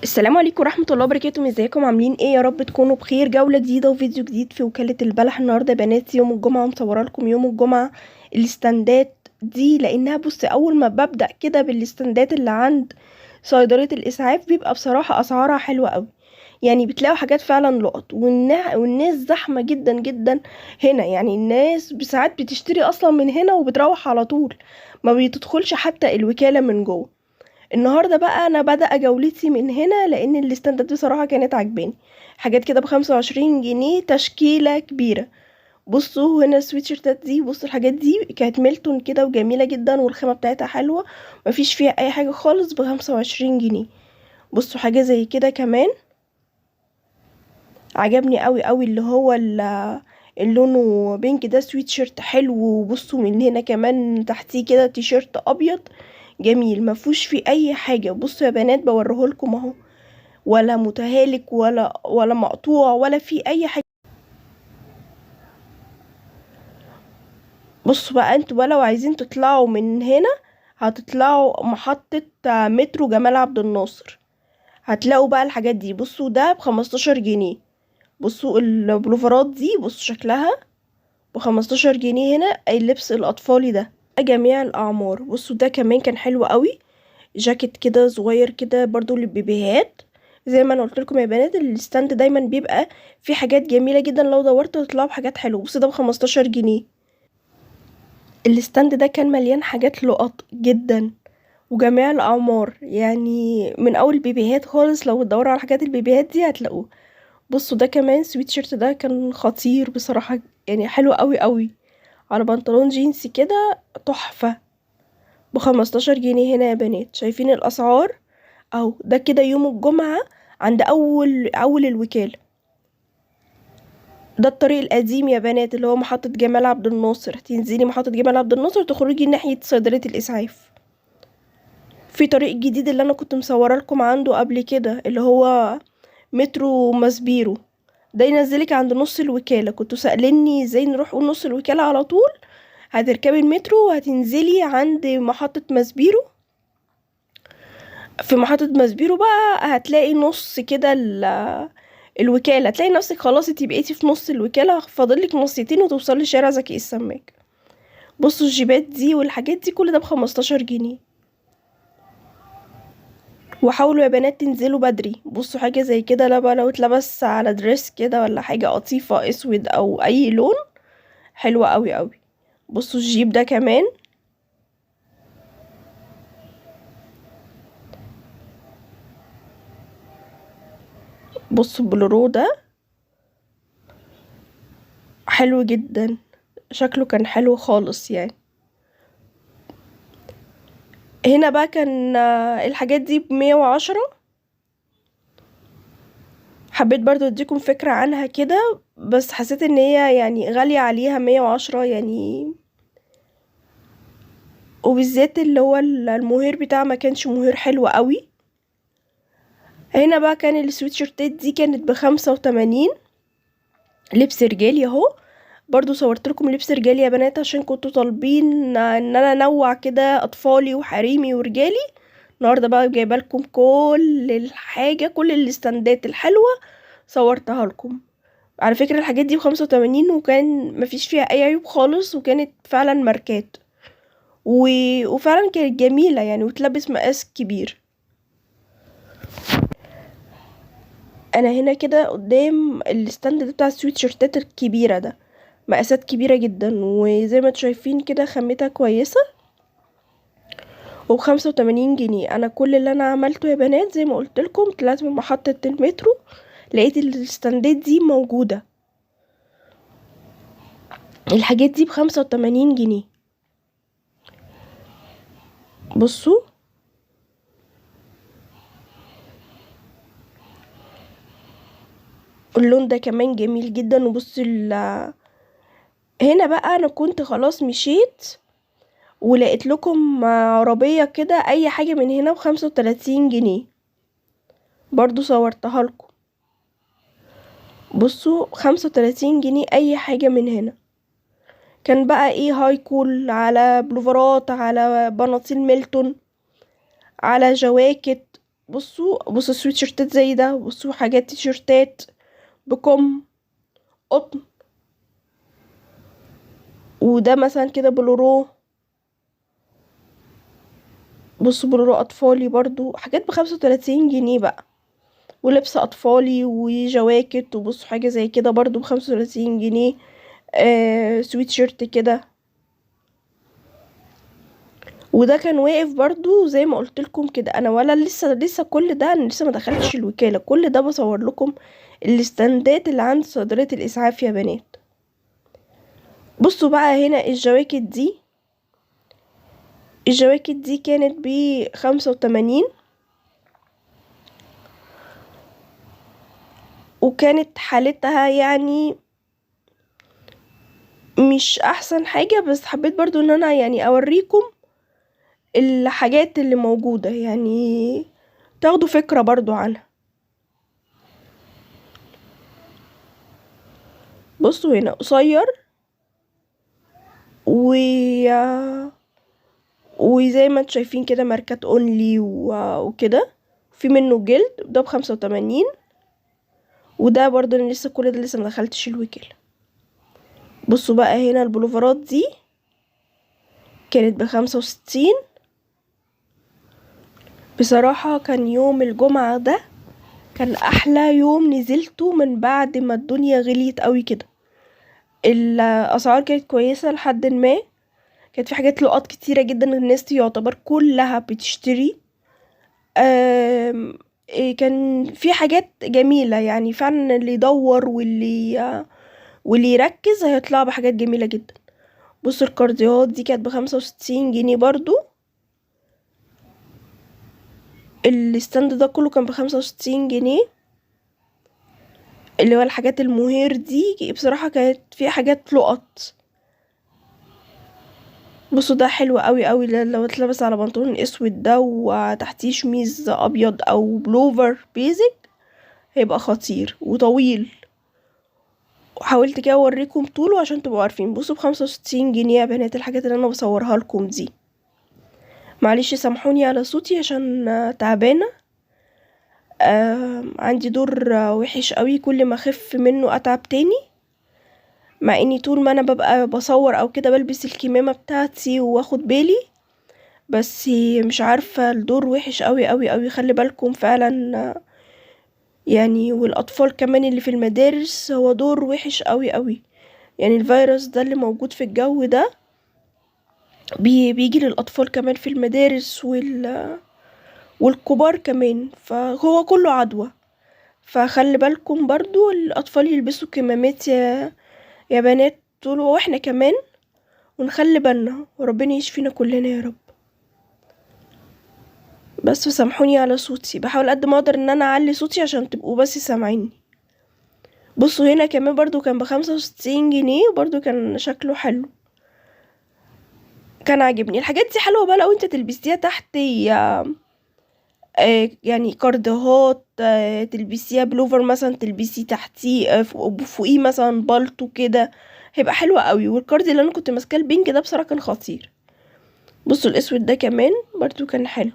السلام عليكم ورحمة الله وبركاته. ازيكم عاملين ايه؟ يا رب تكونوا بخير. جولة جديدة وفيديو جديد في وكالة البلح. النهاردة يا بنات يوم الجمعة، مصورة لكم يوم الجمعة الاستندات دي، لانها بص اول ما ببدأ كده بالاستندات اللي عند صيدلية الاسعاف بيبقى بصراحة اسعارها حلوة قوي. يعني بتلاقوا حاجات فعلا لقط، والناس زحمة جدا جدا هنا. يعني الناس بساعات بتشتري اصلا من هنا وبتروح على طول، ما بتدخلش حتى الوكالة من جوه. النهارده بقى انا بدأ جولتي من هنا لان الاستندات بصراحة كانت عجباني. حاجات كده ب25 جنيه، تشكيلة كبيرة. بصوا هنا السويتشيرتات دي، بصوا الحاجات دي كانت ميلتون كده وجميلة جدا، والخامة بتاعتها حلوة، مفيش فيها اي حاجة خالص، ب25 جنيه. بصوا حاجة زي كده كمان عجبني قوي قوي، اللي هو اللونه بينك ده، سويتشيرت حلو. وبصوا من هنا كمان تحتيه كده تيشيرت ابيض جميل، مفهوش فيه اي حاجه. بصوا يا بنات بوريهولكم اهو، ولا متهالك ولا مقطوع ولا فيه اي حاجه. بصوا بقى انتوا بقى لو عايزين تطلعوا من هنا هتطلعوا محطه مترو جمال عبد الناصر، هتلاقوا بقى الحاجات دي. بصوا ده ب15 جنيه. بصوا البلوفرات دي، بصوا شكلها ب15 جنيه. هنا اللبس الأطفالي ده جميع الأعمار. بصوا ده كمان كان حلو قوي، جاكيت كده صغير كده برضو للبيبيهات. زي ما انا قلت لكم يا بنات، الستاند دايما بيبقى في حاجات جميلة جدا، لو دورتوا تطلعوا بحاجات حلوة. بصوا ده ب15 جنيه. الستاند ده كان مليان حاجات لقط جدا وجميع الأعمار، يعني من أول البيبيهات خالص. لو تدوروا على حاجات البيبيهات دي هتلاقوه. بصوا ده كمان سويتشيرت، ده كان خطير بصراحة، يعني حلو قوي قوي، على بنطلون جينز كده تحفة، ب15 جنيه. هنا يا بنات شايفين الأسعار اهو. ده كده يوم الجمعة عند أول الوكالة. ده الطريق القديم يا بنات، اللي هو محطة جمال عبد الناصر. تنزلي محطة جمال عبد الناصر تخرجي ناحية صيدلية الإسعاف. في طريق جديد اللي أنا كنت مصورة لكم عنده قبل كده، اللي هو مترو ماسبيرو، ده ينزلك عند نص الوكالة. كنتوا سألني ازاي نروح نص الوكالة على طول. هتركبي المترو وهتنزلي عند محطة ماسبيرو. في محطة ماسبيرو بقى هتلاقي نص كده الوكالة، تلاقي نفسك خلاص انتي بقيتي في نص الوكالة، فاضلك نصيتين وتوصلي لشارع زكي السماك. بصوا الجيبات دي والحاجات دي كل ده ب15 جنيه. وحاولوا يا بنات تنزلوا بدري. بصوا حاجة زي كده، لو اتلبس على دريس كده ولا حاجة قطيفة اسود او اي لون، حلوة قوي قوي. بصوا الجيب ده كمان، بصوا البلورو ده حلو جدا، شكله كان حلو خالص يعني. هنا بقى كان الحاجات دي ب110. حبيت برضو اديكم فكرة عنها كده، بس حسيت ان هي يعني غالية عليها 110 يعني. وبالذات اللي هو المهير بتاعها ما كانش مهير حلو قوي. هنا بقى كان السويتشيرتات دي كانت ب85. لبس رجالي اهو، برضو صورت لكم لبس رجالي يا بنات عشان كنتوا طالبين ان انا انوع كده اطفالي وحريمي ورجالي. النهارده بقى جايبه لكم كل الحاجه، كل الاستندات الحلوه صورتها لكم. على فكره الحاجات دي ب85، وكان مفيش فيها اي عيوب خالص، وكانت فعلا ماركات وفعلا كانت جميله يعني، وتلبس مقاس كبير. انا هنا كده قدام الستاند ده بتاع السويتشيرتات الكبيره ده، مقاسات كبيره جدا، وزي ما انتوا شايفين كده خامتها كويسه، وب85 جنيه. انا كل اللي انا عملته يا بنات زي ما قلت لكم، طلعت من محطة المترو لقيت الستاندات دي موجودة. الحاجات دي ب85 جنيه. بصوا اللون ده كمان جميل جدا. وبصوا هنا بقى انا كنت خلاص مشيت ولقيت لكم عربية كده اي حاجة من هنا ب35 جنيه، برضو صورتها لكم. بصوا 35 جنيه اي حاجة من هنا. كان بقى ايه، هاي كول، على بلوفرات، على بناطيل ميلتون، على جواكت. بصوا سويتشيرتات زي ده، بصوا حاجات تيشيرتات بكم قطن، وده مثلا كده بلورو. بصوا بلورو اطفالي برضو، حاجات ب35 جنيه بقى، ولبس اطفالي وجواكت. وبصوا حاجة زي كده برضو ب35 جنيه، سويت شيرت كده. وده كان واقف برضو زي ما قلت لكم كده. انا ولا لسه كل ده، انا لسه ما دخلتش الوكالة، كل ده بصور لكم الاستندات اللي عند صيدلية الاسعاف يا بنات. بصوا بقى هنا الجواكت دي كانت ب85، وكانت حالتها يعني مش احسن حاجة، بس حبيت برضو ان انا يعني اوريكم الحاجات اللي موجودة، يعني تاخدوا فكرة برضو عنها. بصوا هنا قصير و وزي ما انتوا شايفين كده ماركات اونلي وكده. في منه جلد، ده ب85. وده برضو انا لسه كل ده لسه مدخلتش الوكالة. بصوا بقى هنا البلوفرات دي كانت ب65. بصراحة كان يوم الجمعة ده كان احلى يوم نزلته من بعد ما الدنيا غليت قوي كده. الاسعار كانت كويسة لحد ما، كانت في حاجات لقط كتيرة جدا، الناس يعتبر كلها بتشتري. كان في حاجات جميلة، يعني فعلا اللي يدور واللي يركز هيطلع بحاجات جميلة جدا. بصوا الكارديوهات دي كانت ب65 جنيه برضو. الستاند ده كله كان ب65 جنيه، اللي هو الحاجات المهير دي بصراحة كانت فيها حاجات لقط. بصوا ده حلو قوي قوي، لو اتلبس على بنطلون اسود ده وتحتيه شميز ابيض او بلوفر بيزك هيبقى خطير وطويل. وحاولت كده اوريكم طوله عشان تبقوا عارفين. بصوا ب65 جنيه يا بنات الحاجات اللي انا بصورها لكم دي. معلش سامحوني على صوتي عشان تعبانة. عندي دور وحش قوي، كل ما اخف منه اتعب تاني، مع اني طول ما انا ببقى بصور او كده بلبس الكمامة بتاعتي واخد بالي، بس مش عارفة الدور وحش قوي قوي قوي. خلي بالكم فعلا يعني، والاطفال كمان اللي في المدارس هو دور وحش قوي قوي. يعني الفيروس ده اللي موجود في الجو ده بيجي للاطفال كمان في المدارس والكبار كمان، فهو كله عدوى. فخلي بالكم برضو الاطفال يلبسوا كمامات يا بنات طول، واحنا كمان، ونخلي بالنا، وربنا يشفينا كلنا يا رب. بس سامحوني على صوتي، بحاول قد ما اقدر ان انا اعلي صوتي عشان تبقوا بس سامعيني. بصوا هنا كمان برضو كان ب65 جنيه، برضو كان شكله حلو، كان عاجبني. الحاجات دي حلوة بقى لو انت تلبسيها تحت يعني كاردهات، تلبسيها بلوفر مثلا، تلبسيه تحتيه فوقيه مثلا بالطو كده، هيبقى حلوة قوي. والكارد اللي انا كنت ماسكاه البينك ده بصراحة كان خطير. بصوا الاسود ده كمان برضو كان حلو،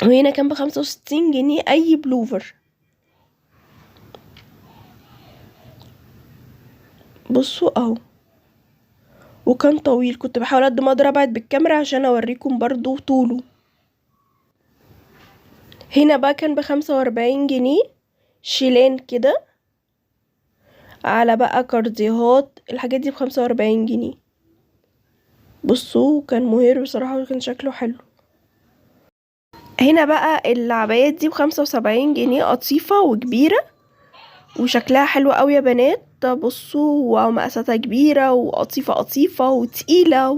وهنا كان ب65 جنيه اي بلوفر. بصوا اهو، وكان طويل، كنت بحاول قد ما اقدر ابعد بالكاميرا عشان اوريكم برضو طوله. هنا بقى كان ب45 جنيه شيلان كده، على بقى كارديهات. الحاجات دي ب45 جنيه. بصوا كان مهير بصراحة وكان شكله حلو. هنا بقى العبايات دي ب75 جنيه، قطيفة وكبيرة وشكلها حلو قوي يا بنات. بصوا ومقاساتها كبيرة وقطيفة قطيفة وتقيلة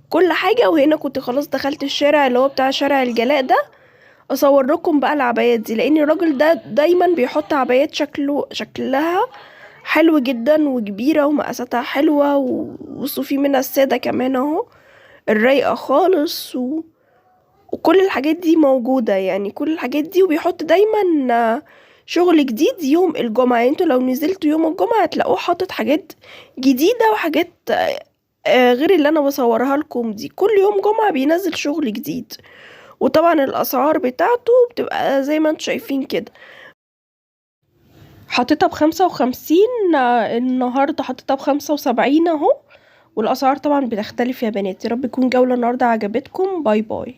وكل حاجة. وهنا كنت خلاص دخلت الشارع اللي هو بتاع شارع الجلاء ده اصور لكم بقى العبايات دي، لان الراجل ده دايما بيحط عبايات شكلها حلو جدا وكبيرة ومقاساتها حلوة. وبصوا في منها السادة كمان اهو، الرايقة خالص وكل الحاجات دي موجودة، يعني كل الحاجات دي. وبيحط دايما شغل جديد يوم الجمعة، يعني انتوا لو نزلتوا يوم الجمعة هتلاقوه حاطط حاجات جديدة وحاجات غير اللي انا بصورها لكم دي. كل يوم جمعة بينزل شغل جديد، وطبعا الاسعار بتاعته بتبقى زي ما انتوا شايفين كده. حطيتها ب55، النهارده حطيتها ب75 اهو. والاسعار طبعا بتختلف يا بنات. يا رب تكون جولة النهارده عجبتكم. باي باي.